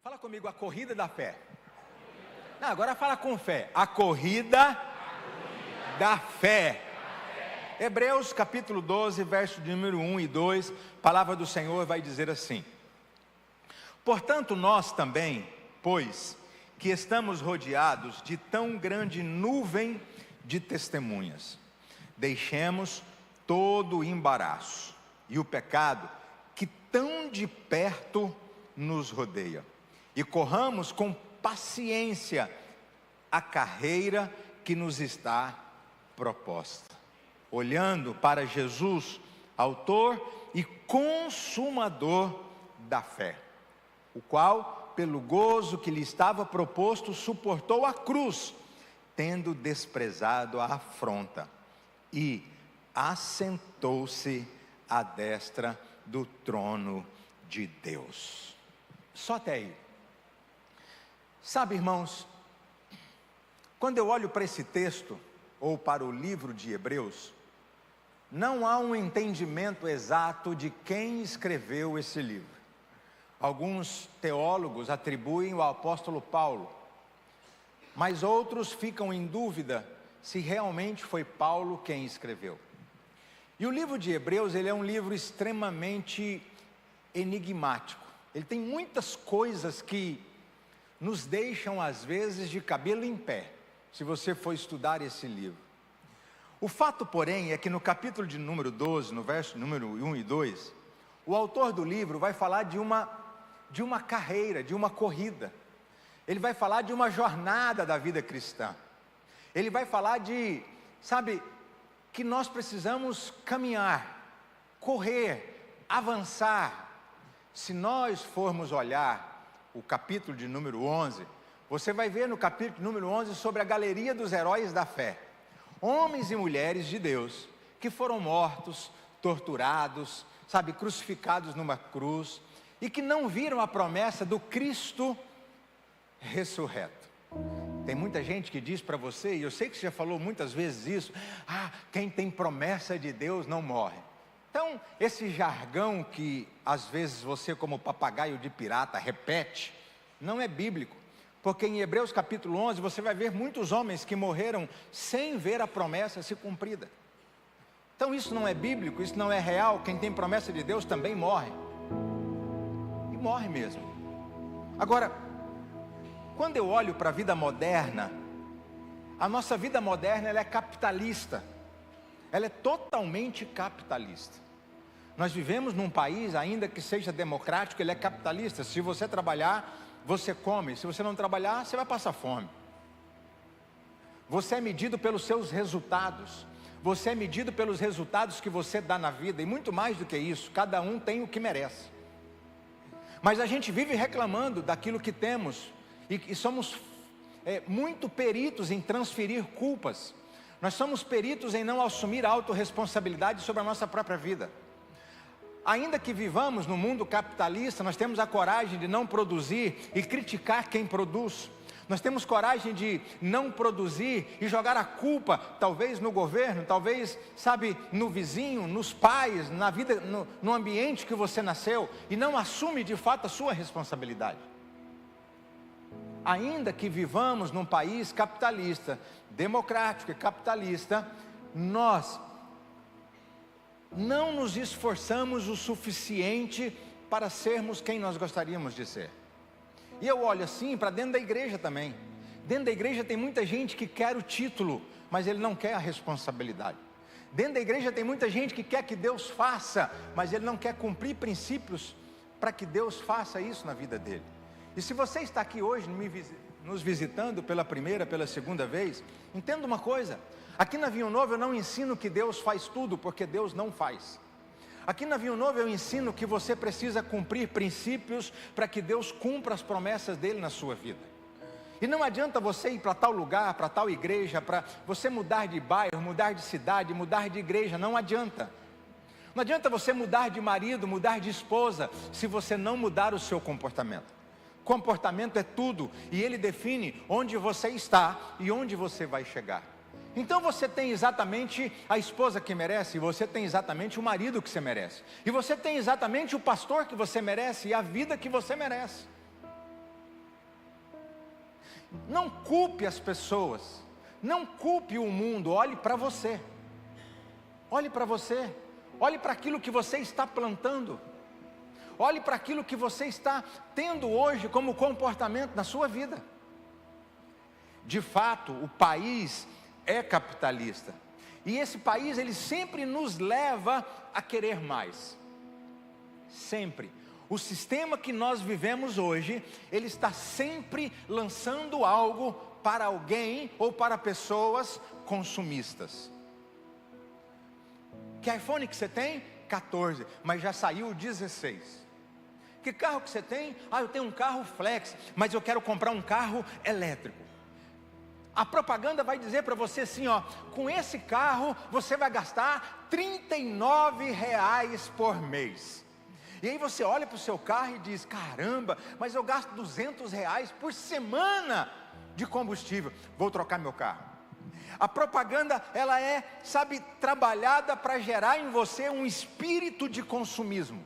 Fala comigo, a corrida da fé. Não, agora fala com fé. A corrida da fé. Hebreus capítulo 12, verso de número 1 e 2, a palavra do Senhor vai dizer assim: portanto nós também, pois que estamos rodeados de tão grande nuvem de testemunhas, deixemos todo o embaraço e o pecado que tão de perto nos rodeia, e corramos com paciência a carreira que nos está proposta, olhando para Jesus, autor e consumador da fé, o qual, pelo gozo que lhe estava proposto, suportou a cruz, tendo desprezado a afronta, e assentou-se à destra do trono de Deus. Só até aí. Sabe, irmãos, quando eu olho para esse texto, ou para o livro de Hebreus, não há um entendimento exato de quem escreveu esse livro. Alguns teólogos atribuem ao apóstolo Paulo, mas outros ficam em dúvida se realmente foi Paulo quem escreveu. E o livro de Hebreus, ele é um livro extremamente enigmático. Ele tem muitas coisas que nos deixam às vezes de cabelo em pé, se você for estudar esse livro. O fato, porém, é que no capítulo de número 12, no verso número 1 e 2, o autor do livro vai falar de uma carreira, de uma corrida. Ele vai falar de uma jornada da vida cristã. Ele vai falar que nós precisamos caminhar, correr, avançar. Se nós formos olhar o capítulo de número 11, você vai ver no capítulo número 11 sobre a galeria dos heróis da fé. Homens e mulheres de Deus que foram mortos, torturados, crucificados numa cruz, e que não viram a promessa do Cristo ressurreto. Tem muita gente que diz para você, e eu sei que você já falou muitas vezes isso: quem tem promessa de Deus não morre. Então, esse jargão que às vezes você, como papagaio de pirata, repete, não é bíblico. Porque em Hebreus capítulo 11, você vai ver muitos homens que morreram sem ver a promessa se cumprida. Então isso não é bíblico, isso não é real. Quem tem promessa de Deus também morre. E morre mesmo. Agora, quando eu olho para a vida moderna, a nossa vida moderna, ela é capitalista. Ela é totalmente capitalista. Nós vivemos num país, ainda que seja democrático, ele é capitalista. Se você trabalhar, você come. Se você não trabalhar, você vai passar fome. Você é medido pelos seus resultados. Você é medido pelos resultados que você dá na vida. E muito mais do que isso, cada um tem o que merece. Mas a gente vive reclamando daquilo que temos. E somos muito peritos em transferir culpas. Nós somos peritos em não assumir a autorresponsabilidade sobre a nossa própria vida. Ainda que vivamos no mundo capitalista, nós temos a coragem de não produzir e criticar quem produz. Nós temos coragem de não produzir e jogar a culpa, talvez no governo, talvez, no vizinho, nos pais, na vida, no ambiente que você nasceu, e não assume de fato a sua responsabilidade. Ainda que vivamos num país capitalista, democrático e capitalista, nós não nos esforçamos o suficiente para sermos quem nós gostaríamos de ser. E eu olho assim para dentro da igreja também. Dentro da igreja tem muita gente que quer o título, mas ele não quer a responsabilidade. Dentro da igreja tem muita gente que quer que Deus faça, mas ele não quer cumprir princípios para que Deus faça isso na vida dele. E se você está aqui hoje nos visitando pela primeira, pela segunda vez, entenda uma coisa: aqui na Vinho Novo eu não ensino que Deus faz tudo, porque Deus não faz. Aqui na Vinho Novo eu ensino que você precisa cumprir princípios para que Deus cumpra as promessas dele na sua vida. E não adianta você ir para tal lugar, para tal igreja, para você mudar de bairro, mudar de cidade, mudar de igreja, não adianta. Não adianta você mudar de marido, mudar de esposa, se você não mudar o seu comportamento. Comportamento é tudo, e ele define onde você está e onde você vai chegar. Então você tem exatamente a esposa que merece, e você tem exatamente o marido que você merece, e você tem exatamente o pastor que você merece, e a vida que você merece. Não culpe as pessoas, não culpe o mundo, olhe para você. Olhe para você, olhe para aquilo que você está plantando. Olhe para aquilo que você está tendo hoje como comportamento na sua vida. De fato, o país é capitalista. E esse país, ele sempre nos leva a querer mais. Sempre. O sistema que nós vivemos hoje, ele está sempre lançando algo para alguém ou para pessoas consumistas. Que iPhone que você tem? 14, mas já saiu o 16. Que carro que você tem? Eu tenho um carro flex, mas eu quero comprar um carro elétrico. A propaganda vai dizer para você assim, com esse carro você vai gastar R$39 por mês. E aí você olha para o seu carro e diz, caramba, mas eu gasto R$200 por semana de combustível, vou trocar meu carro. A propaganda, ela é, trabalhada para gerar em você um espírito de consumismo.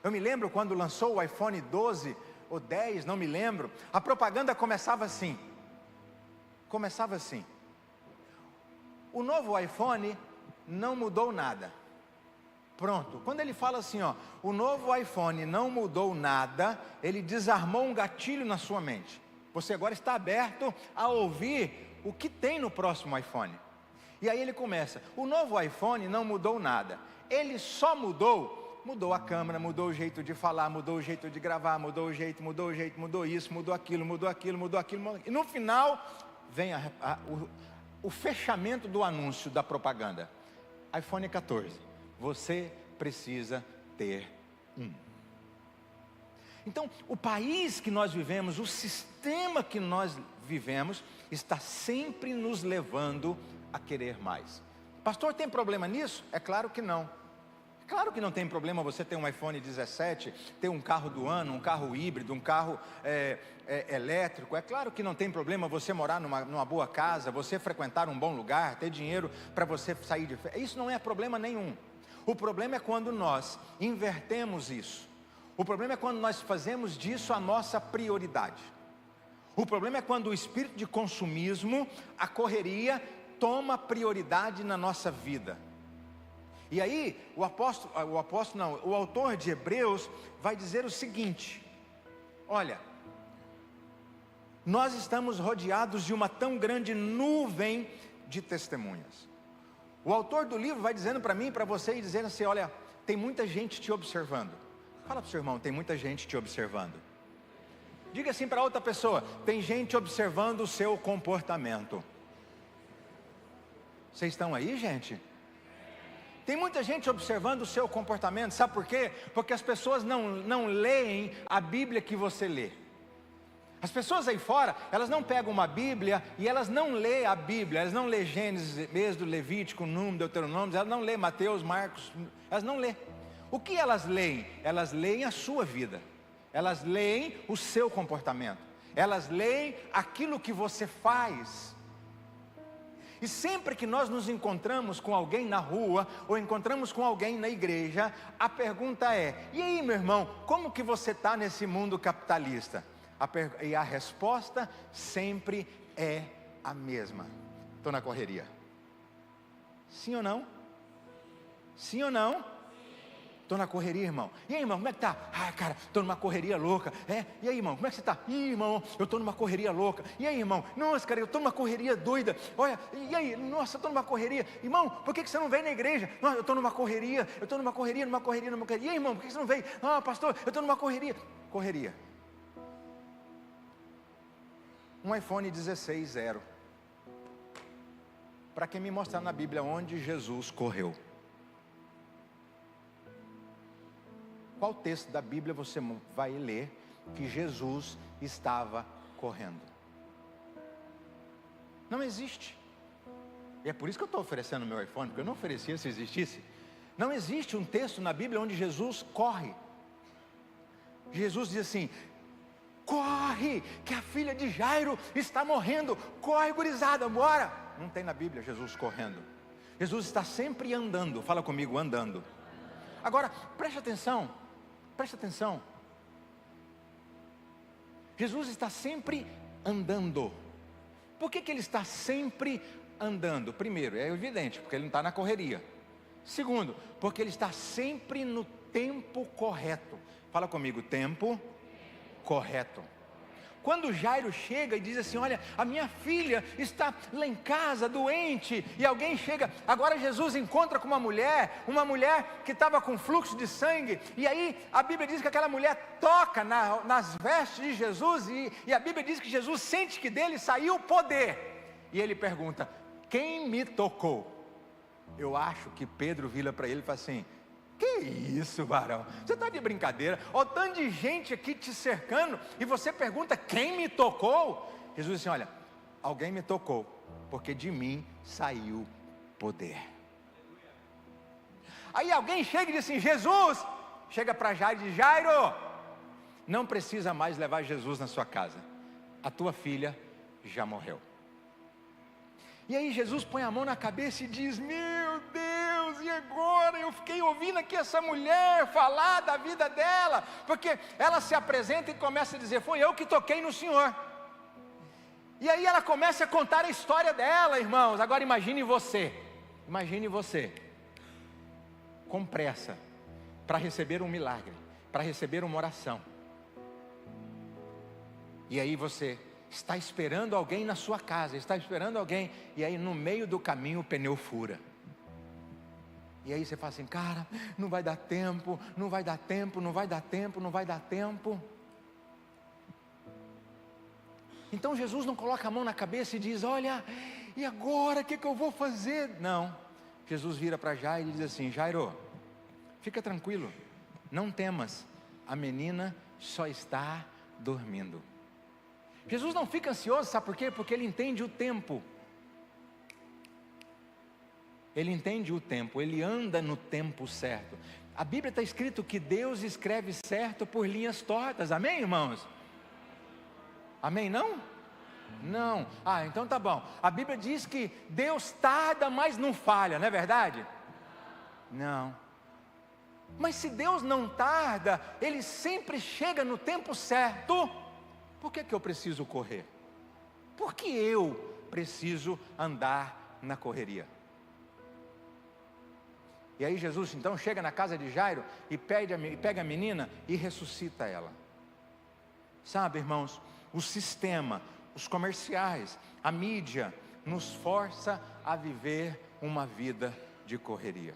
Eu me lembro quando lançou o iPhone 12 ou 10, não me lembro, a propaganda começava assim. O novo iPhone não mudou nada. Pronto, quando ele fala assim, o novo iPhone não mudou nada, ele desarmou um gatilho na sua mente. Você agora está aberto a ouvir o que tem no próximo iPhone. E aí ele começa, o novo iPhone não mudou nada, ele só mudou a câmera, mudou o jeito de falar, mudou o jeito de gravar, mudou o jeito, mudou isso, mudou aquilo. E no final, vem o fechamento do anúncio da propaganda. iPhone 14, você precisa ter um. Então, o país que nós vivemos, o sistema que nós vivemos, está sempre nos levando a querer mais. Pastor, tem problema nisso? É claro que não. Claro que não tem problema você ter um iPhone 17, ter um carro do ano, um carro híbrido, um carro elétrico. É claro que não tem problema você morar numa boa casa, você frequentar um bom lugar, ter dinheiro para você sair de férias. Isso não é problema nenhum. O problema é quando nós invertemos isso. O problema é quando nós fazemos disso a nossa prioridade. O problema é quando o espírito de consumismo, a correria, toma prioridade na nossa vida. E aí, o autor de Hebreus vai dizer o seguinte: olha, nós estamos rodeados de uma tão grande nuvem de testemunhas. O autor do livro vai dizendo para mim e para você, e dizendo assim, olha, tem muita gente te observando. Fala para o seu irmão, tem muita gente te observando. Diga assim para outra pessoa, tem gente observando o seu comportamento. Vocês estão aí, gente? Tem muita gente observando o seu comportamento, sabe por quê? Porque as pessoas não leem a Bíblia que você lê. As pessoas aí fora, elas não pegam uma Bíblia e elas não lêem a Bíblia, elas não lêem Gênesis, Êxodo, Levítico, Número, Deuteronômio, elas não lêem Mateus, Marcos, elas não lêem. O que elas leem? Elas leem a sua vida, elas leem o seu comportamento, elas leem aquilo que você faz. E sempre que nós nos encontramos com alguém na rua, ou encontramos com alguém na igreja, a pergunta é, e aí meu irmão, como que você está nesse mundo capitalista? E a resposta sempre é a mesma: estou na correria. Sim ou não? Sim ou não? Estou na correria, irmão. E aí, irmão, como é que tá? Cara, estou numa correria louca. E aí, irmão, como é que você está? Irmão, eu estou numa correria louca. E aí, irmão? Nossa, cara, eu estou numa correria doida. Olha, e aí? Nossa, eu estou numa correria. Irmão, por que você não vem na igreja? Nossa, eu estou numa correria. E aí, irmão, por que você não veio? Pastor, eu estou numa correria. Correria. Um iPhone 16 0. Para quem me mostrar na Bíblia onde Jesus correu. Qual texto da Bíblia você vai ler que Jesus estava correndo? Não existe. E é por isso que eu estou oferecendo o meu iPhone, porque eu não oferecia se existisse. Não existe um texto na Bíblia onde Jesus corre. Jesus diz assim: corre, que a filha de Jairo está morrendo. Corre, gurizada, bora. Não tem na Bíblia Jesus correndo. Jesus está sempre andando. Fala comigo, andando. Agora, preste atenção. Jesus está sempre andando. Por que ele está sempre andando? Primeiro, é evidente, porque ele não está na correria. Segundo, porque ele está sempre no tempo correto. Fala comigo, tempo correto. Quando Jairo chega e diz assim, olha, a minha filha está lá em casa doente, e alguém chega, agora Jesus encontra com uma mulher que estava com fluxo de sangue, e aí a Bíblia diz que aquela mulher toca nas vestes de Jesus, e a Bíblia diz que Jesus sente que dele saiu o poder, e ele pergunta, quem me tocou? Eu acho que Pedro vira para ele e fala assim, que isso, varão, você está de brincadeira, olha o tanto de gente aqui te cercando, e você pergunta, quem me tocou? Jesus disse, olha, alguém me tocou, porque de mim saiu poder. Aí alguém chega e diz assim, Jesus, chega para Jairo e diz, Jairo, não precisa mais levar Jesus na sua casa, a tua filha já morreu. E aí Jesus põe a mão na cabeça e diz, meu Deus, e agora? Eu fiquei ouvindo aqui essa mulher falar da vida dela, porque ela se apresenta e começa a dizer, foi eu que toquei no Senhor. E aí ela começa a contar a história dela, irmãos. Agora imagine você, com pressa, para receber um milagre, para receber uma oração. E aí você está esperando alguém na sua casa, está esperando alguém, e aí no meio do caminho o pneu fura. E aí você fala assim, cara, não vai dar tempo, não vai dar tempo, não vai dar tempo, não vai dar tempo. Então Jesus não coloca a mão na cabeça e diz, olha, e agora o que eu vou fazer? Não, Jesus vira para Jairo e diz assim, Jairo, fica tranquilo, não temas, a menina só está dormindo. Jesus não fica ansioso, sabe por quê? Porque ele entende o tempo. Ele entende o tempo, ele anda no tempo certo. A Bíblia está escrito que Deus escreve certo por linhas tortas, amém, irmãos? Amém, não? Não, então tá bom. A Bíblia diz que Deus tarda, mas não falha, não é verdade? Não. Mas se Deus não tarda, Ele sempre chega no tempo certo. Por que eu preciso correr? Por que eu preciso andar na correria? E aí Jesus então chega na casa de Jairo e pega a menina e ressuscita ela. Sabe, irmãos, o sistema, os comerciais, a mídia nos força a viver uma vida de correria.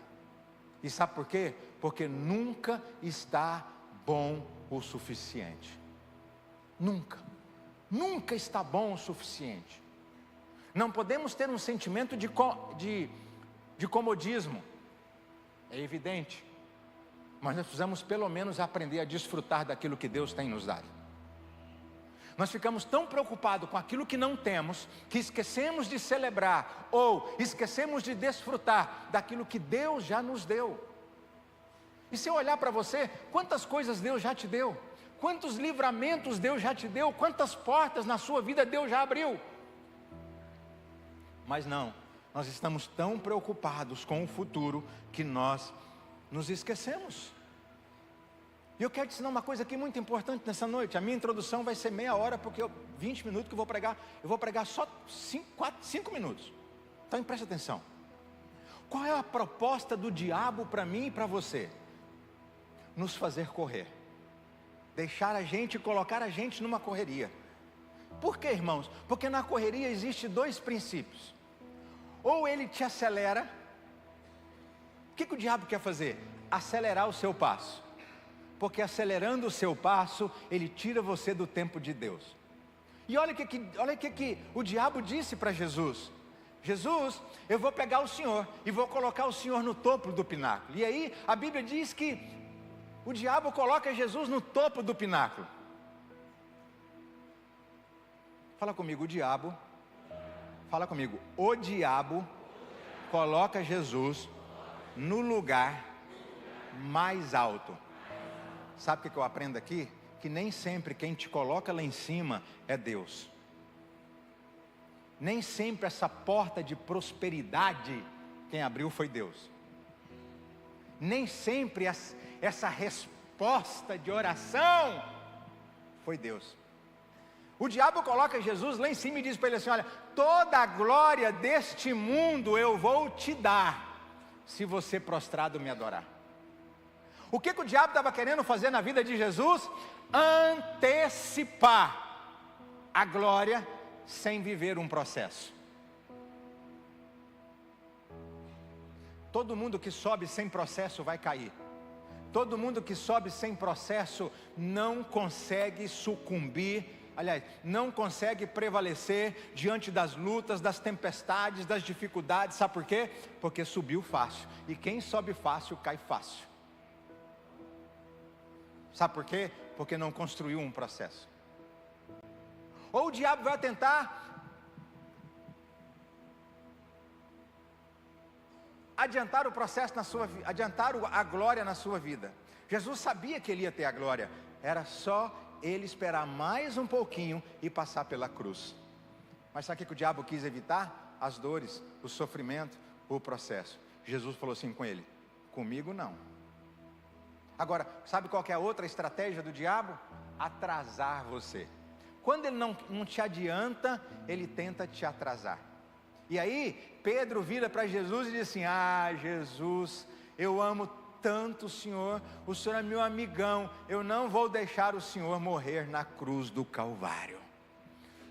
E sabe por quê? Porque nunca está bom o suficiente. Nunca está bom o suficiente. Não podemos ter um sentimento de comodismo, é evidente, mas nós precisamos pelo menos aprender a desfrutar daquilo que Deus tem nos dado. Nós ficamos tão preocupados com aquilo que não temos, que esquecemos de celebrar, ou esquecemos de desfrutar daquilo que Deus já nos deu. E se eu olhar para você, quantas coisas Deus já te deu? Quantos livramentos Deus já te deu? Quantas portas na sua vida Deus já abriu? Mas não, nós estamos tão preocupados com o futuro que nós nos esquecemos. E eu quero te ensinar uma coisa aqui muito importante nessa noite. A minha introdução vai ser meia hora, porque 20 minutos que eu vou pregar só 5 minutos. Então preste atenção. Qual é a proposta do diabo para mim e para você? Nos fazer correr. Deixar a gente, colocar a gente numa correria. Por quê, irmãos? Porque na correria existe 2 princípios. Ou ele te acelera. O que o diabo quer fazer? Acelerar o seu passo. Porque acelerando o seu passo, ele tira você do tempo de Deus. E olha o que o diabo disse para Jesus. Jesus, eu vou pegar o Senhor e vou colocar o Senhor no topo do pináculo. E aí a Bíblia diz que o diabo coloca Jesus no topo do pináculo. Fala comigo, o diabo. Fala comigo, o diabo coloca Jesus no lugar mais alto. Sabe o que eu aprendo aqui? Que nem sempre quem te coloca lá em cima é Deus. Nem sempre essa porta de prosperidade, quem abriu foi Deus. Nem sempre essa resposta de oração foi Deus. O diabo coloca Jesus lá em cima e diz para ele assim: olha, toda a glória deste mundo eu vou te dar, se você prostrado me adorar. O que o diabo estava querendo fazer na vida de Jesus? Antecipar a glória sem viver um processo. Todo mundo que sobe sem processo vai cair. Todo mundo que sobe sem processo não consegue sucumbir, aliás, não consegue prevalecer diante das lutas, das tempestades, das dificuldades. Sabe por quê? Porque subiu fácil. E quem sobe fácil, cai fácil. Sabe por quê? Porque não construiu um processo. Ou o diabo vai tentar adiantar o processo na sua vida, adiantar a glória na sua vida. Jesus sabia que ele ia ter a glória, era só ele esperar mais um pouquinho e passar pela cruz. Mas sabe o que o diabo quis evitar? As dores, o sofrimento, o processo. Jesus falou assim com ele: comigo não. Agora, sabe qual que é a outra estratégia do diabo? Atrasar você. Quando ele não te adianta, ele tenta te atrasar. E aí, Pedro vira para Jesus e diz assim: ah, Jesus, eu amo tanto o Senhor é meu amigão, eu não vou deixar o Senhor morrer na cruz do Calvário.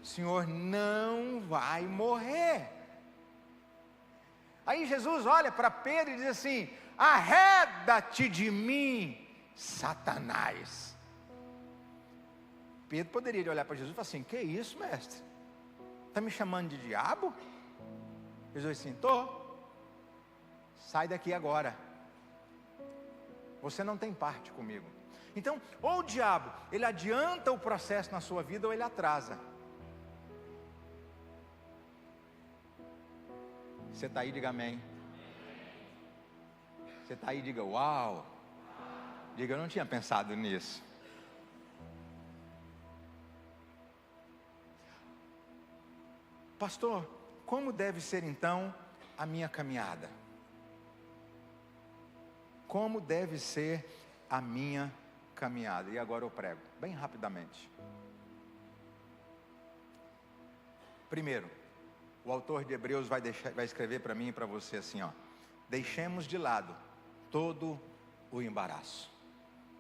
O Senhor não vai morrer. Aí Jesus olha para Pedro e diz assim: arreda-te de mim, Satanás. Pedro poderia olhar para Jesus e falar assim: que isso, mestre? Está me chamando de diabo? Jesus disse assim: estou. Sai daqui agora. Você não tem parte comigo. Então, ou o diabo, ele adianta o processo na sua vida, ou ele atrasa. Você está aí, diga amém. Você está aí, diga uau. Diga, eu não tinha pensado nisso. Pastor, como deve ser então a minha caminhada? Como deve ser a minha caminhada? E agora eu prego, bem rapidamente. Primeiro, o autor de Hebreus vai escrever para mim e para você assim, ó: deixemos de lado todo o embaraço.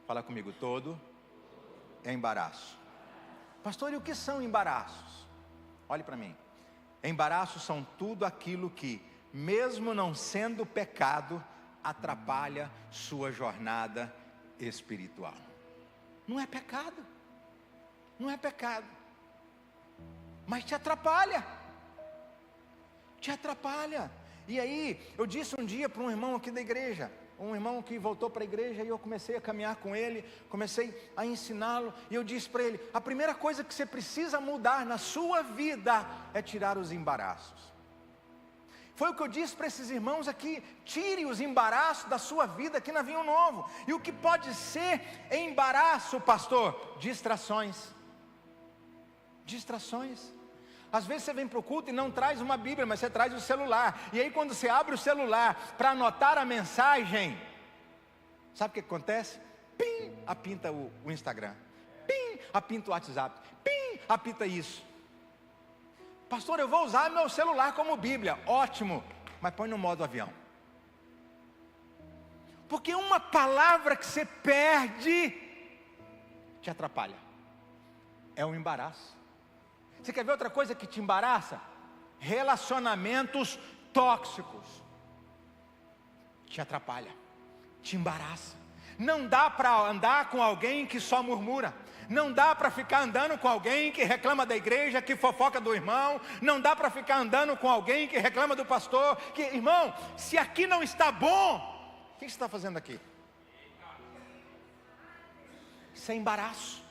Fala comigo, todo é embaraço. Pastor, e o que são embaraços? Olhe para mim. Embaraços são tudo aquilo que, mesmo não sendo pecado, atrapalha sua jornada espiritual. Não é pecado. Não é pecado. Mas te atrapalha. Te atrapalha. E aí, eu disse um dia para um irmão aqui da igreja, um irmão que voltou para a igreja, e eu comecei a caminhar com ele, comecei a ensiná-lo, e eu disse para ele: a primeira coisa que você precisa mudar na sua vida é tirar os embaraços. Foi o que eu disse para esses irmãos aqui: tire os embaraços da sua vida aqui na Vinho Novo. E o que pode ser embaraço, pastor? Distrações. Distrações. Às vezes você vem para o culto e não traz uma Bíblia, mas você traz o celular. E aí quando você abre o celular para anotar a mensagem, sabe o que acontece? Pim, apinta o Instagram. Pim, apinta o WhatsApp. Pim, apinta isso. Pastor, eu vou usar meu celular como Bíblia. Ótimo, mas põe no modo avião. Porque uma palavra que você perde te atrapalha. É um embaraço. Você quer ver outra coisa que te embaraça? Relacionamentos tóxicos. Te atrapalha, te embaraça. Não dá para andar com alguém que só murmura. Não dá para ficar andando com alguém que reclama da igreja, que fofoca do irmão. Não dá para ficar andando com alguém que reclama do pastor. Irmão, se aqui não está bom, o que você está fazendo aqui? Isso é embaraço.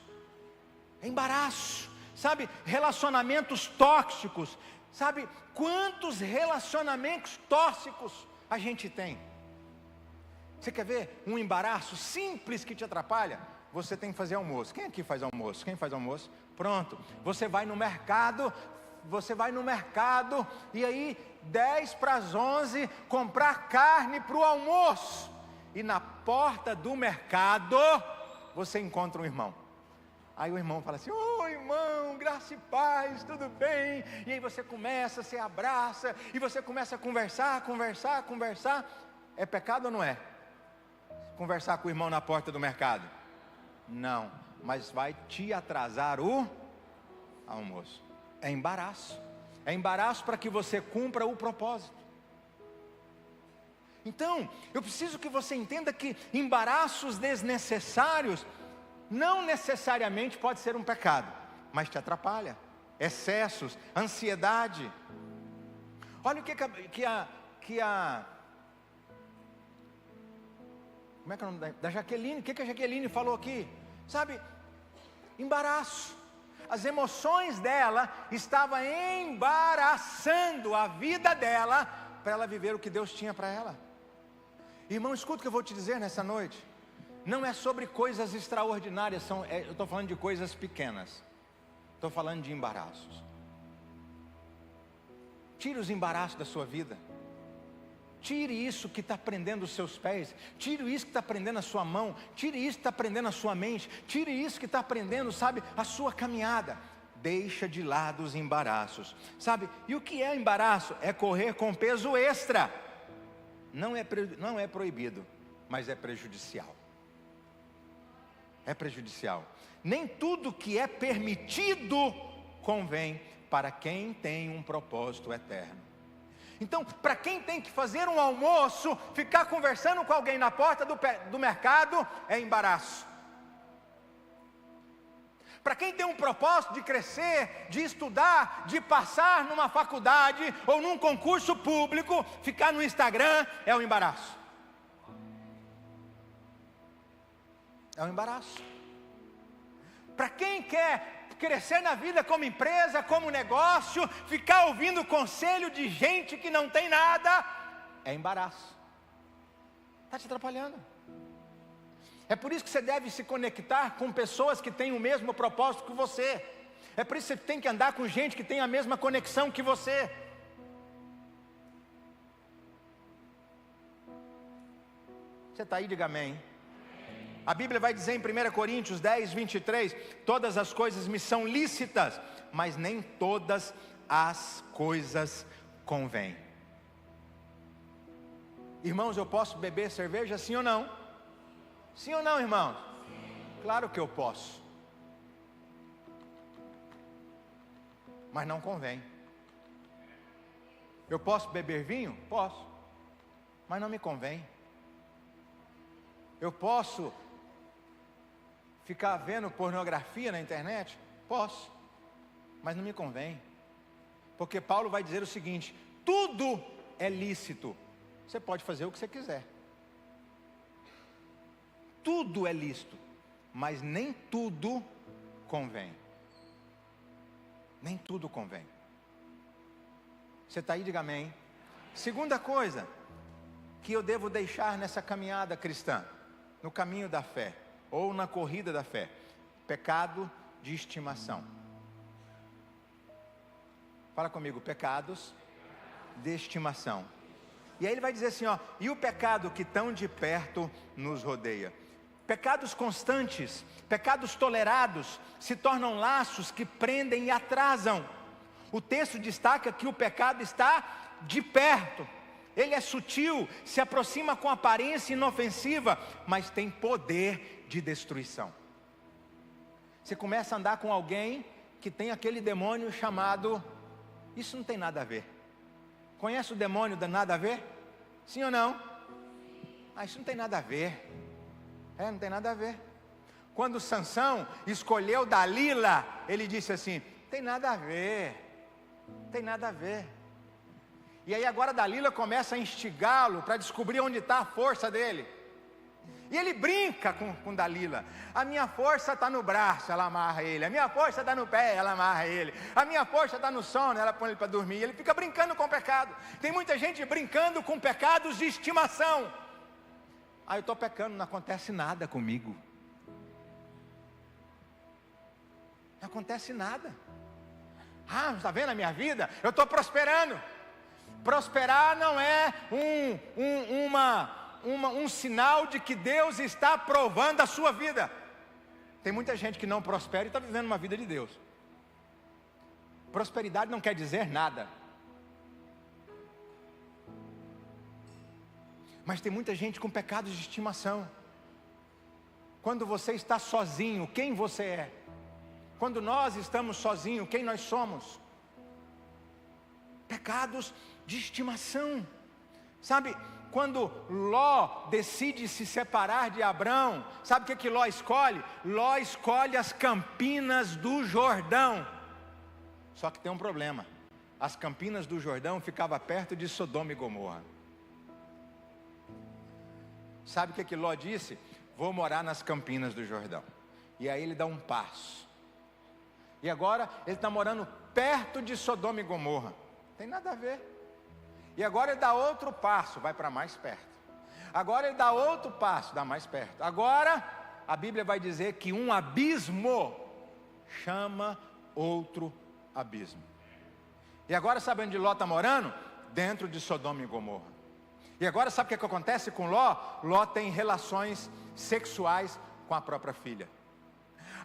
É embaraço. Sabe, relacionamentos tóxicos. Sabe, quantos relacionamentos tóxicos a gente tem? Você quer ver um embaraço simples que te atrapalha? Você tem que fazer almoço. Quem aqui faz almoço? Quem faz almoço? Pronto, você vai no mercado, e aí 10 para as 11, comprar carne para o almoço. E na porta do mercado, você encontra um irmão. Aí o irmão fala assim: oi, irmão, graça e paz, tudo bem? E aí você começa, se abraça, e você começa a conversar. É pecado ou não é? Conversar com o irmão na porta do mercado? Não, mas vai te atrasar o almoço. É embaraço para que você cumpra o propósito. Então, eu preciso que você entenda que embaraços desnecessários não necessariamente pode ser um pecado, mas te atrapalha. Excessos, ansiedade. Olha o que a como é que é o nome da Jaqueline? O que a Jaqueline falou aqui? Sabe, embaraço. As emoções dela estavam embaraçando a vida dela para ela viver o que Deus tinha para ela. Irmão, escuta o que eu vou te dizer nessa noite. Não é sobre coisas extraordinárias, eu estou falando de coisas pequenas. Estou falando de embaraços. Tire os embaraços da sua vida. Tire isso que está prendendo os seus pés. Tire isso que está prendendo a sua mão. Tire isso que está prendendo a sua mente. Tire isso que está prendendo, sabe, a sua caminhada. Deixa de lado os embaraços, sabe? E o que é embaraço? É correr com peso extra. Não é proibido, mas é prejudicial. É prejudicial. Nem tudo que é permitido convém para quem tem um propósito eterno. Então, para quem tem que fazer um almoço, ficar conversando com alguém na porta do mercado, é embaraço. Para quem tem um propósito de crescer, de estudar, de passar numa faculdade ou num concurso público, ficar no Instagram é um embaraço. É um embaraço. Para quem quer crescer na vida como empresa, como negócio, ficar ouvindo conselho de gente que não tem nada, é embaraço. Está te atrapalhando. É por isso que você deve se conectar com pessoas que têm o mesmo propósito que você. É por isso que você tem que andar com gente que tem a mesma conexão que você. Você está aí, diga amém. A Bíblia vai dizer em 1 Coríntios 10, 23, todas as coisas me são lícitas, mas nem todas as coisas convêm. Irmãos, eu posso beber cerveja, sim ou não? Sim ou não, irmãos? Claro que eu posso. Mas não convém. Eu posso beber vinho? Posso. Mas não me convém. Eu posso ficar vendo pornografia na internet? Posso. Mas não me convém. Porque Paulo vai dizer o seguinte: tudo é lícito. Você pode fazer o que você quiser. Tudo é lícito, mas nem tudo convém. Nem tudo convém. Você está aí, diga amém. Segunda coisa que eu devo deixar nessa caminhada cristã, no caminho da fé, ou na corrida da fé: pecado de estimação. Fala comigo, pecados de estimação. E aí ele vai dizer assim, ó: e o pecado que tão de perto nos rodeia. Pecados constantes, pecados tolerados, se tornam laços que prendem e atrasam. O texto destaca que o pecado está de perto. Ele é sutil, se aproxima com aparência inofensiva, mas tem poder de destruição. Você começa a andar com alguém que tem aquele demônio chamado... Isso não tem nada a ver. Conhece o demônio da nada a ver? Sim ou não? Isso não tem nada a ver. Não tem nada a ver. Quando Sansão escolheu Dalila, ele disse assim: tem nada a ver. Tem nada a ver. E aí agora Dalila começa a instigá-lo para descobrir onde está a força dele. E ele brinca com Dalila. A minha força está no braço, ela amarra ele. A minha força está no pé, ela amarra ele. A minha força está no sono, ela põe ele para dormir. Ele fica brincando com o pecado. Tem muita gente brincando com pecados de estimação. Eu estou pecando, não acontece nada comigo. Não acontece nada. Está vendo a minha vida? Eu estou prosperando. Prosperar não é um sinal de que Deus está provando a sua vida. Tem muita gente que não prospera e está vivendo uma vida de Deus. Prosperidade não quer dizer nada. Mas tem muita gente com pecados de estimação. Quando você está sozinho, quem você é? Quando nós estamos sozinhos, quem nós somos? Pecados de estimação. Sabe, quando Ló decide se separar de Abrão, sabe o que Ló escolhe? Ló escolhe as campinas do Jordão. Só que tem um problema. As campinas do Jordão ficavam perto de Sodoma e Gomorra. Sabe o que Ló disse? Vou morar nas campinas do Jordão. E aí ele dá um passo. E agora ele está morando perto de Sodoma e Gomorra. Não tem nada a ver. E agora ele dá outro passo, vai para mais perto. Agora ele dá outro passo, dá mais perto. Agora a Bíblia vai dizer que um abismo chama outro abismo. E agora sabe onde Ló está morando? Dentro de Sodoma e Gomorra. E agora sabe o que acontece com Ló? Ló tem relações sexuais com a própria filha.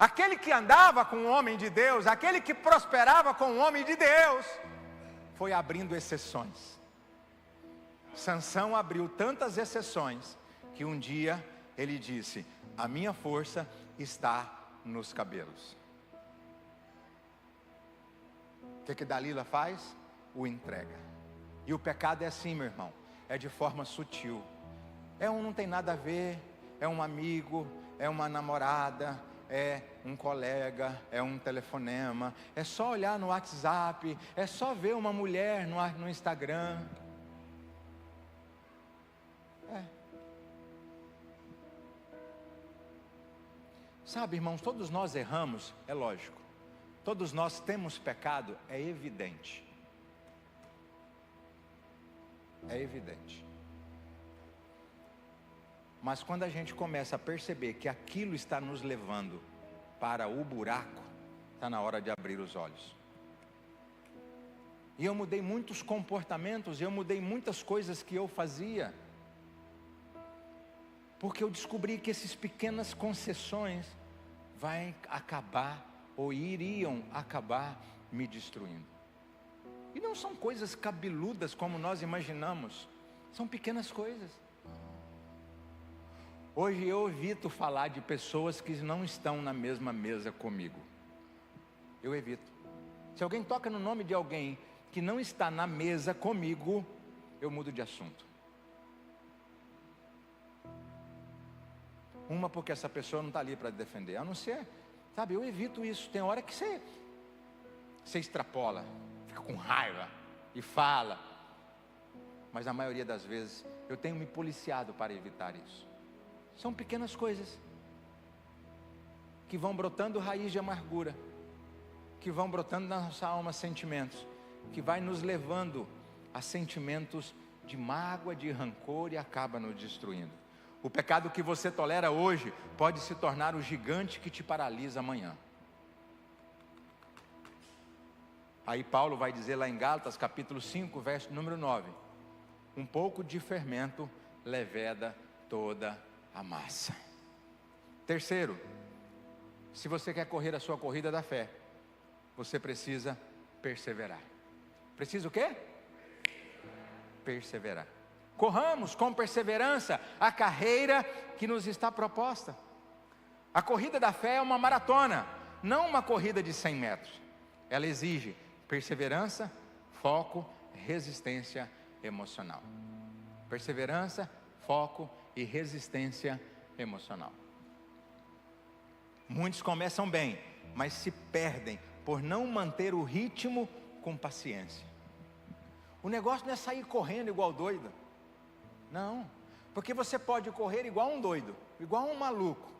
Aquele que andava com o homem de Deus, aquele que prosperava com o homem de Deus, foi abrindo exceções. Sansão abriu tantas exceções, que um dia ele disse, a minha força está nos cabelos. O que Dalila faz? O entrega. E o pecado é assim, meu irmão, é de forma sutil. Não tem nada a ver, é um amigo, é uma namorada, é um colega, é um telefonema, é só olhar no WhatsApp, é só ver uma mulher no Instagram. Sabe, irmãos, todos nós erramos, é lógico. Todos nós temos pecado, é evidente. É evidente. Mas quando a gente começa a perceber que aquilo está nos levando para o buraco, está na hora de abrir os olhos. E eu mudei muitos comportamentos, eu mudei muitas coisas que eu fazia, porque eu descobri que essas pequenas concessões vai acabar, ou iriam acabar me destruindo. E não são coisas cabeludas como nós imaginamos, são pequenas coisas. Hoje eu evito falar de pessoas que não estão na mesma mesa comigo. Eu evito. Se alguém toca no nome de alguém que não está na mesa comigo, eu mudo de assunto. Porque essa pessoa não está ali para defender, a não ser, sabe, eu evito isso. Tem hora que você extrapola, fica com raiva e fala, mas a maioria das vezes eu tenho me policiado para evitar isso. São pequenas coisas que vão brotando raiz de amargura, que vão brotando na nossa alma sentimentos, que vai nos levando a sentimentos de mágoa, de rancor, e acaba nos destruindo. O pecado que você tolera hoje pode se tornar o gigante que te paralisa amanhã. Aí Paulo vai dizer lá em Gálatas capítulo 5, verso número 9: um pouco de fermento leveda toda a massa. Terceiro, se você quer correr a sua corrida da fé, você precisa perseverar. Precisa o quê? Perseverar. Corramos com perseverança a carreira que nos está proposta. A corrida da fé é uma maratona, não uma corrida de 100 metros. Ela exige perseverança, foco, resistência emocional. Perseverança, foco e resistência emocional. Muitos começam bem, mas se perdem por não manter o ritmo com paciência. O negócio não é sair correndo igual doido. Não, porque você pode correr igual um doido, igual um maluco.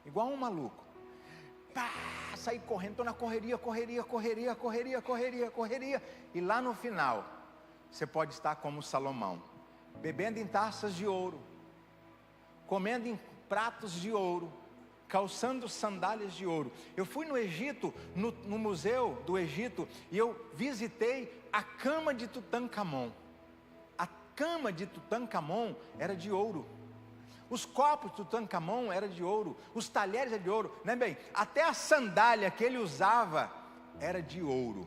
Igual um maluco. Sair correndo, estou na correria. E lá no final, você pode estar como Salomão, bebendo em taças de ouro, comendo em pratos de ouro, calçando sandálias de ouro. Eu fui no Egito, no museu do Egito, e eu visitei a cama de Tutankhamon. A cama de Tutankhamon era de ouro. Os copos de Tutankhamon eram de ouro. Os talheres eram de ouro. Não é bem? Até a sandália que ele usava era de ouro.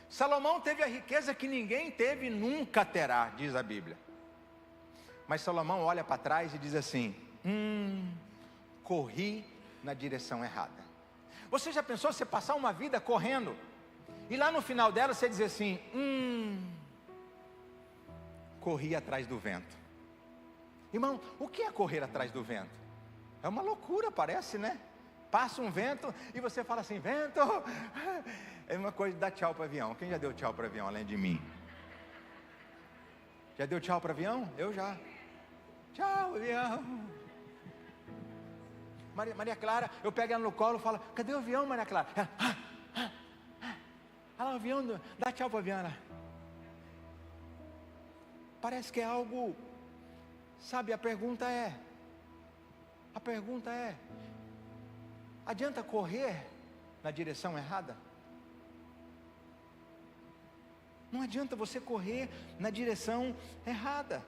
Salomão teve a riqueza que ninguém teve e nunca terá, diz a Bíblia. Mas Salomão olha para trás e diz assim: corri na direção errada. Você já pensou você passar uma vida correndo e lá no final dela você dizer assim: corri atrás do vento. Irmão, o que é correr atrás do vento? É uma loucura, parece, né? Passa um vento e você fala assim: vento. É uma coisa de dar tchau para o avião. Quem já deu tchau para o avião além de mim? Já deu tchau para o avião? Eu já. Tchau, avião. Maria Clara, eu pego ela no colo e falo: cadê o avião, Maria Clara? Ela, olha lá o avião, dá tchau para o avião. Ela. Parece que é algo, sabe, a pergunta é, adianta correr na direção errada? Não adianta você correr na direção errada.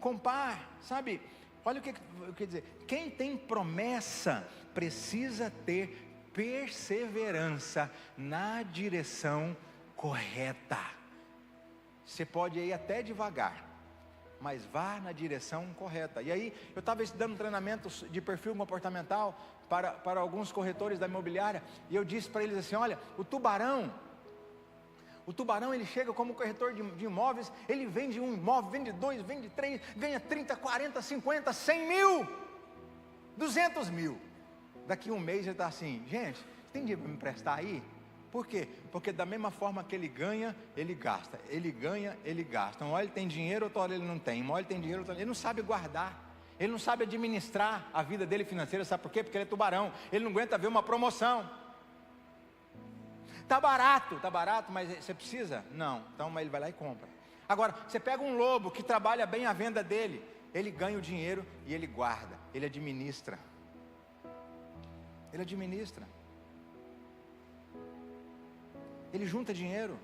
Compare, sabe? Olha o que quer dizer. Quem tem promessa precisa ter perseverança na direção correta. Você pode ir até devagar, mas vá na direção correta. E aí, eu estava estudando treinamentos de perfil comportamental para alguns corretores da imobiliária, e eu disse para eles assim: olha, o tubarão ele chega como corretor de imóveis, ele vende um imóvel, vende dois, vende três, ganha 30, 40, 50, 100 mil, 200 mil. Daqui um mês ele está assim: gente, tem dinheiro para me emprestar aí? Por quê? Porque da mesma forma que ele ganha, ele gasta. Ele ganha, ele gasta. Uma hora ele tem dinheiro, outra hora ele não tem. Uma hora ele tem dinheiro, outra hora ele não sabe guardar. Ele não sabe administrar a vida dele financeira. Sabe por quê? Porque ele é tubarão. Ele não aguenta ver uma promoção. Tá barato, mas você precisa? Não. Então ele vai lá e compra. Agora, você pega um lobo que trabalha bem a venda dele. Ele ganha o dinheiro e ele guarda. Ele administra. Ele junta dinheiro.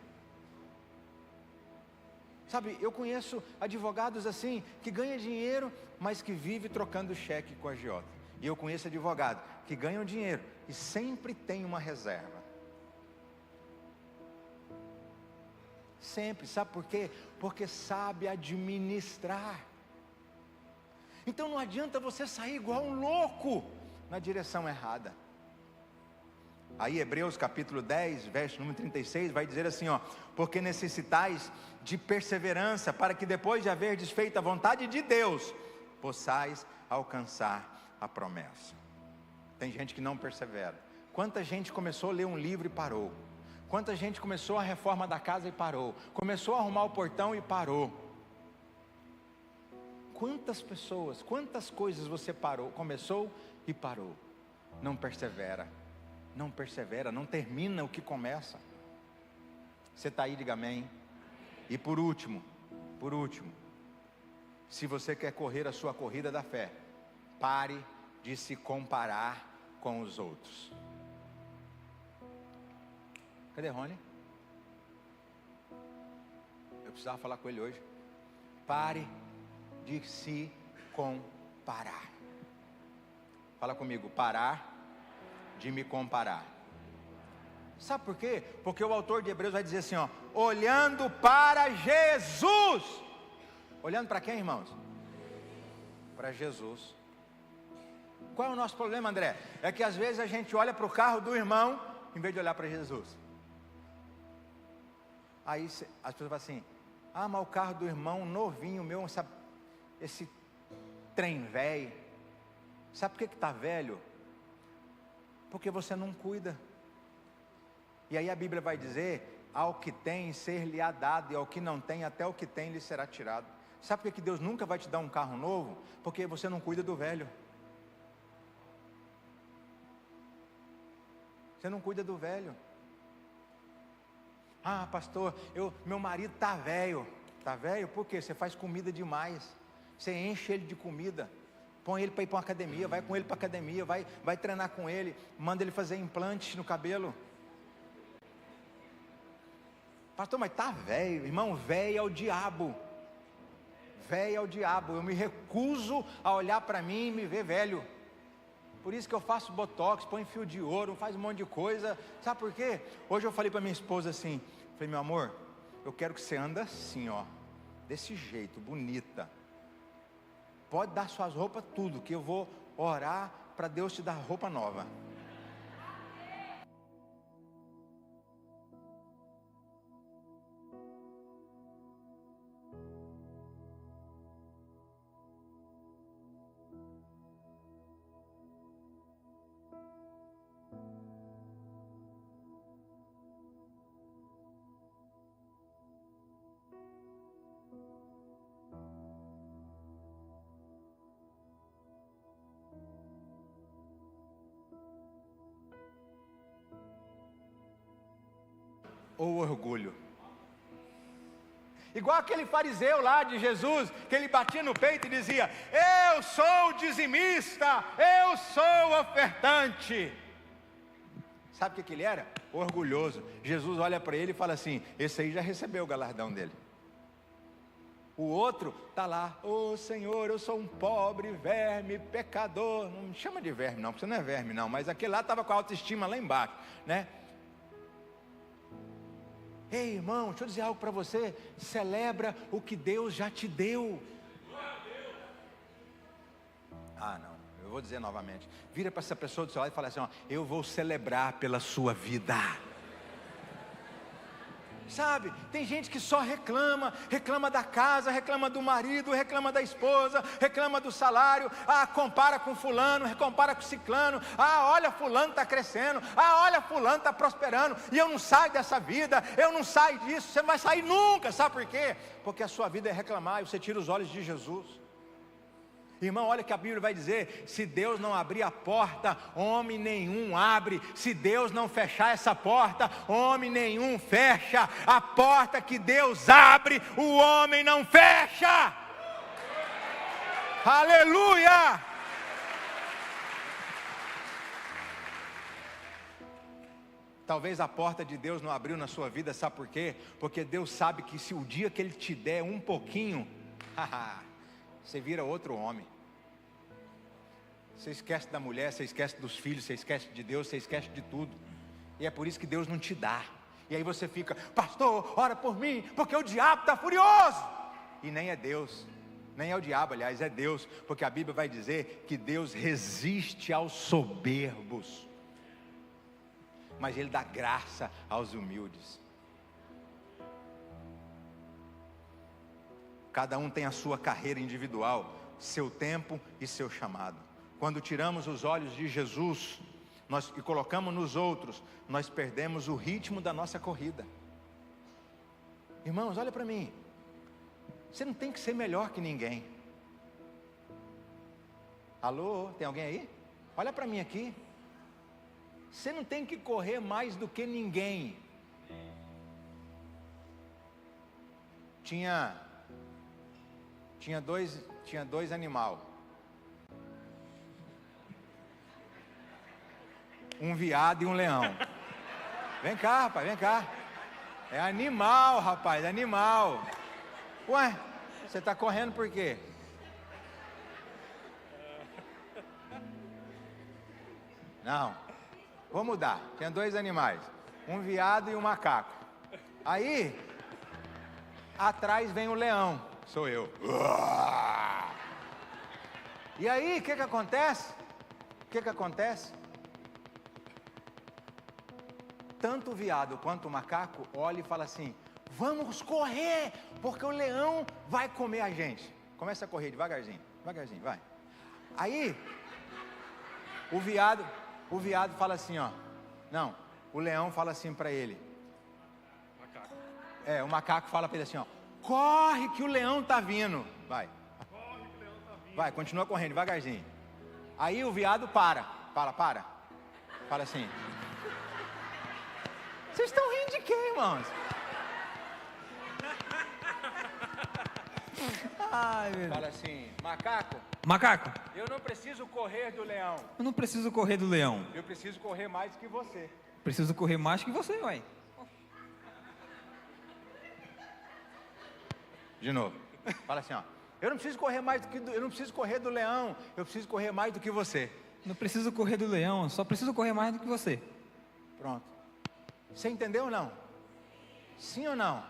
Sabe, eu conheço advogados assim, que ganha dinheiro, mas que vive trocando cheque com a agiota. E eu conheço advogado que ganham dinheiro e sempre tem uma reserva. Sempre, sabe por quê? Porque sabe administrar. Então não adianta você sair igual um louco na direção errada. Aí Hebreus capítulo 10, verso número 36, vai dizer assim, ó: porque necessitais de perseverança, para que depois de haver desfeito a vontade de Deus, possais alcançar a promessa. Tem gente que não persevera. Quanta gente começou a ler um livro e parou. Quanta gente começou a reforma da casa e parou. Começou a arrumar o portão e parou. Quantas pessoas, quantas coisas você parou, começou e parou. Não persevera. Não persevera, não termina o que começa. Você está aí, diga amém. E por último, se você quer correr a sua corrida da fé, pare de se comparar com os outros. Cadê Rony? Eu precisava falar com ele hoje. Pare de se comparar. Fala comigo: parar de me comparar. Sabe por quê? Porque o autor de Hebreus vai dizer assim, ó: olhando para Jesus. Olhando para quem, irmãos? Para Jesus. Qual é o nosso problema, André? É que às vezes a gente olha para o carro do irmão em vez de olhar para Jesus. Aí as pessoas falam assim: ah, mas o carro do irmão novinho meu, sabe, esse trem velho. Sabe por que está velho? Porque você não cuida. E aí a Bíblia vai dizer: ao que tem ser-lhe-á dado, e ao que não tem, até o que tem lhe será tirado. Sabe por que Deus nunca vai te dar um carro novo? Porque você não cuida do velho. Você não cuida do velho. Ah, pastor, meu marido está velho. Está velho? Por quê? Você faz comida demais. Você enche ele de comida. Põe ele para ir para uma academia, vai com ele para a academia, vai treinar com ele, manda ele fazer implante no cabelo. Pastor, mas está velho. Irmão, velho é o diabo. Velho é o diabo. Eu me recuso a olhar para mim e me ver velho. Por isso que eu faço botox, põe fio de ouro, faz um monte de coisa. Sabe por quê? Hoje eu falei para minha esposa assim, falei, meu amor, eu quero que você anda assim, ó, desse jeito, bonita. Pode dar suas roupas tudo, que eu vou orar para Deus te dar roupa nova. Ou orgulho. Igual aquele fariseu lá de Jesus, que ele batia no peito e dizia, eu sou dizimista, eu sou ofertante. Sabe o que ele era? Orgulhoso. Jesus olha para ele e fala assim, esse aí já recebeu o galardão dele. O outro está lá, Senhor, eu sou um pobre, verme, pecador. Não me chama de verme não, porque você não é verme não, mas aquele lá estava com a autoestima lá embaixo, né? Ei, irmão, deixa eu dizer algo para você. Celebra o que Deus já te deu. Ah, não, eu vou dizer novamente. Vira para essa pessoa do seu lado e fala assim, ó, eu vou celebrar pela sua vida. Sabe, tem gente que só reclama da casa, reclama do marido, reclama da esposa, reclama do salário, compara com fulano, compara com ciclano, olha fulano está crescendo, olha fulano está prosperando, e eu não saio dessa vida, eu não saio disso, você não vai sair nunca, sabe por quê? Porque a sua vida é reclamar e você tira os olhos de Jesus. Irmão, olha que a Bíblia vai dizer, se Deus não abrir a porta, homem nenhum abre, se Deus não fechar essa porta, homem nenhum fecha, a porta que Deus abre, o homem não fecha. Aleluia! Talvez a porta de Deus não abriu na sua vida, sabe por quê? Porque Deus sabe que se o dia que Ele te der um pouquinho, você vira outro homem. Você esquece da mulher, você esquece dos filhos, você esquece de Deus, você esquece de tudo. E é por isso que Deus não te dá. E aí você fica, pastor, ora por mim, porque o diabo está furioso. E nem é Deus, nem é o diabo, aliás, é Deus. Porque a Bíblia vai dizer que Deus resiste aos soberbos, mas Ele dá graça aos humildes. Cada um tem a sua carreira individual, seu tempo e seu chamado. Quando tiramos os olhos de Jesus e colocamos nos outros, nós perdemos o ritmo da nossa corrida. Irmãos, olha para mim. Você não tem que ser melhor que ninguém. Alô, tem alguém aí? Olha para mim aqui. Você não tem que correr mais do que ninguém. Tinha dois animais. Um viado e um leão. Vem cá, rapaz, vem cá. É animal, rapaz, animal. Ué, você está correndo por quê? Não, vou mudar. Tinha dois animais, um viado e um macaco. Aí, atrás vem o leão, sou eu. E aí, o que acontece? Tanto o viado quanto o macaco olha e fala assim, vamos correr, porque o leão vai comer a gente. Começa a correr devagarzinho, vai. Aí, o viado fala assim, ó. Não, o leão fala assim para ele. O macaco fala para ele assim, ó. Corre que o leão tá vindo. Vai. Vai, continua correndo devagarzinho. Aí o viado para. Fala assim. Vocês estão rindo de quê, irmãos? Ai, meu Deus. Fala assim, macaco, eu não preciso correr do leão. Eu não preciso correr do leão. Eu preciso correr mais do que você. Preciso correr mais que você, ué. De novo. Fala assim, ó. Eu não preciso correr do leão. Eu preciso correr mais do que você. Não preciso correr do leão, só preciso correr mais do que você. Pronto. Você entendeu ou não? Sim ou não?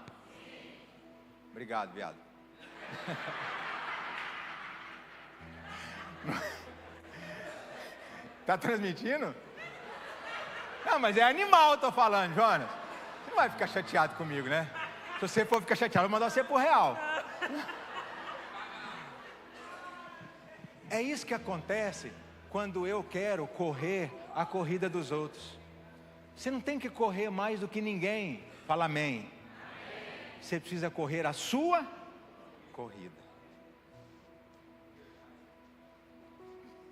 Obrigado, viado. Tá transmitindo? Não, mas é animal, tô falando, Jonas. Você não vai ficar chateado comigo, né? Se você for ficar chateado, eu vou mandar você pro real. É isso que acontece quando eu quero correr a corrida dos outros. Você não tem que correr mais do que ninguém. Fala amém. Você precisa correr a sua corrida.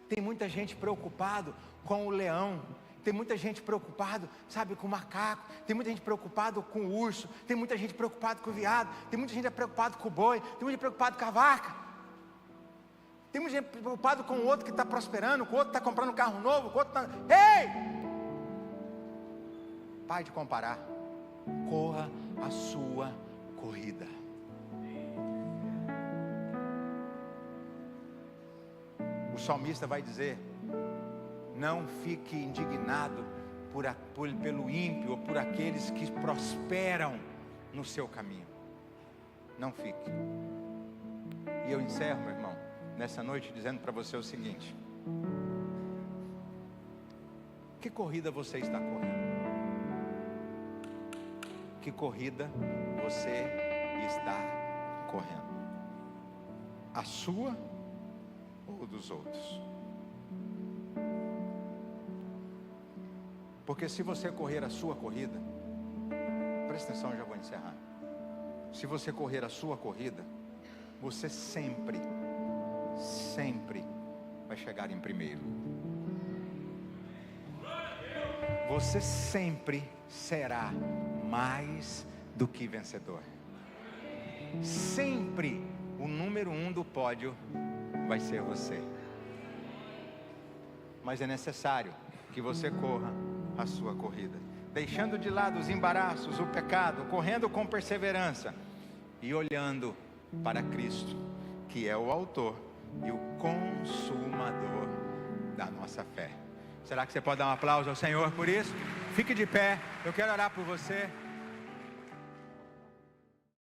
Tem muita gente preocupado com o leão. Tem muita gente preocupado, sabe, com o macaco. Tem muita gente preocupado com o urso. Tem muita gente preocupado com o viado. Tem muita gente preocupado com o boi. Tem muita gente preocupado com a vaca. Tem muita gente preocupado com o outro que está prosperando, com o outro que está comprando um carro novo, com o outro está... Ei! Pare de comparar. Corra a sua corrida. O salmista vai dizer: não fique indignado pelo ímpio ou por aqueles que prosperam no seu caminho. Não fique. E eu encerro, meu irmão, nessa noite dizendo para você o seguinte: que corrida você está correndo? Que corrida você está correndo? A sua ou dos outros? Porque se você correr a sua corrida, presta atenção, já vou encerrar. Se você correr a sua corrida, você sempre vai chegar em primeiro. Você sempre será mais do que vencedor. Sempre o número 1 do pódio vai ser você. Mas é necessário que você corra a sua corrida, deixando de lado os embaraços, o pecado, correndo com perseverança e olhando para Cristo, que é o autor e o consumador da nossa fé. Será que você pode dar um aplauso ao Senhor por isso? Fique de pé, eu quero orar por você.